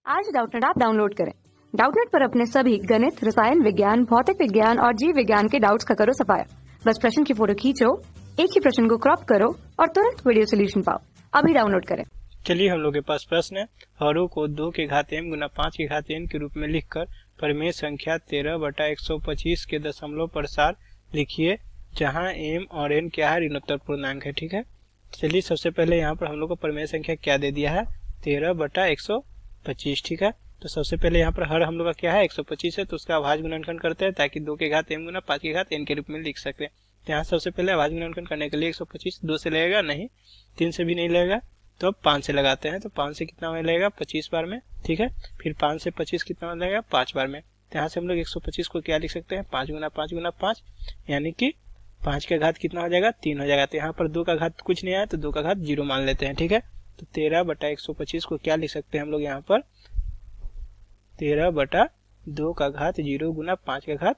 आज Doubtnut app download करें। Doubtnut पर अपने सभी गणित, रसायन विज्ञान, भौतिक विज्ञान और जीव विज्ञान के डाउट्स का करो सफाया। बस प्रश्न की फोटो खींचो, एक ही प्रश्न को क्रॉप करो और तुरंत वीडियो सोल्यूशन पाओ। अभी डाउनलोड करें। चलिए हम लोग के पास प्रश्न है। हरों को 2 के घात m गुना 5 के घात n के रूप में लिखकर परिमेय संख्या 13/125 के दशमलव प्रसार लिखिए, जहां m और n क्या है, ऋणोत्तर पूर्णांक है। ठीक है, चलिए सबसे पहले यहाँ पर हम लोग को परिमेय संख्या क्या दे दिया है, 13/125। ठीक है, तो सबसे पहले यहाँ पर हर हम लोग का क्या है, 125 है, तो उसका अभाज्य गुणनखंड करते हैं ताकि 2 के घात m गुना 5 के घात n के रूप में लिख सकते हैं। तो यहाँ सबसे पहले अभाज्य गुणनखंड करने के लिए 125 2 से लगेगा नहीं, 3 से भी नहीं लगेगा, तो अब 5 से लगाते हैं। तो 5 से कितना में लगेगा, 25 बार में। ठीक है, फिर 5 से 25 कितना में लगेगा, 5 बार में। तो यहाँ से हम लोग 125 को क्या लिख सकते हैं, 5 गुना 5 गुना 5, यानी कि 5 का घात कितना हो जाएगा, 3 हो जाएगा। तो यहाँ पर 2 का घात कुछ नहीं आया, तो 2 का घात 0 मान लेते हैं। ठीक है, तो 13/125 को क्या लिख सकते हैं हम लोग यहाँ पर, 13/2 का घात 0 गुना 5 का घात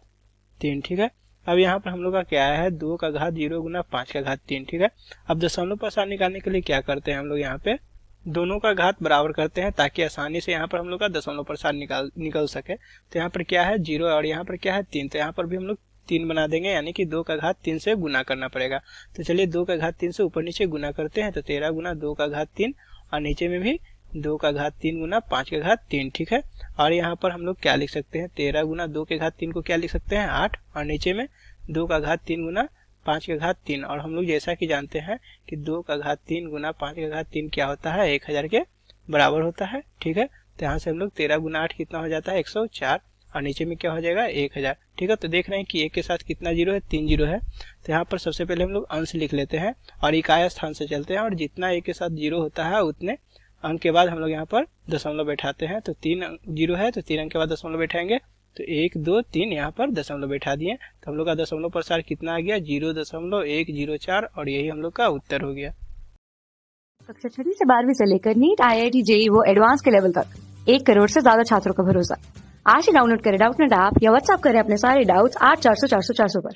3। ठीक है, अब यहाँ पर हम लोग का क्या है, 2 का घात 0 गुना 5 का घात 3। ठीक है, अब दशमलव प्रसार निकालने के लिए क्या करते हैं हम लोग, यहाँ पे दोनों का घात बराबर करते हैं ताकि आसानी से यहाँ पर हम लोग का दशमलव प्रसार निकल सके। तो यहाँ पर क्या है, 0 और यहाँ पर क्या है, 3। तो यहाँ पर भी हम लोग 3 बना देंगे, यानी कि 2 का घात 3 से गुना करना पड़ेगा। तो चलिए 2 का घात 3 से ऊपर नीचे गुना करते हैं, तो 13 गुना 2 का घात 3 और नीचे में भी 2 का घात 3 गुना 5 का घात 3। ठीक है, और यहाँ पर हम लोग क्या लिख सकते हैं, 13 गुना 2 के घात 3 को क्या लिख सकते हैं, 8, और नीचे में 2 का घात 3 गुना 5 का घात 3। और हम लोग जैसा कि जानते हैं कि 2 का घात 3 गुना 5 का घात 3 क्या होता है, 1000 के बराबर होता है। ठीक है, तो यहाँ से हम लोग 13 गुना 8 कितना हो जाता है, 104, और नीचे में क्या हो जाएगा, 1000। ठीक है, तो देख रहे हैं कि 1 के साथ कितना जीरो है, 3 जीरो है। तो यहाँ पर सबसे पहले हम लोग अंश लिख लेते हैं और इकाई स्थान से चलते हैं, और जितना 1 के साथ जीरो होता है उतने अंक के बाद हम लोग यहाँ पर दशमलव बैठाते हैं। तो 3 जीरो है, तो 3 अंक के बाद दशमलव बैठाएंगे, तो 1 2 3 यहाँ पर दशमलव बैठा दिए। तो हम लोग का दशमलव प्रसार कितना आ गया, 0.104, और यही हम लोग का उत्तर हो गया। कक्षा 6 से 12वीं से लेकर नीट, IIT, JEE वो एडवांस के लेवल तक 1 करोड़ से ज्यादा छात्रों का भरोसा। आज ही डाउनलोड करें डाउटनेट ऐप या व्हाट्सएप करें अपने सारे डाउट्स 8400 400 400 पर।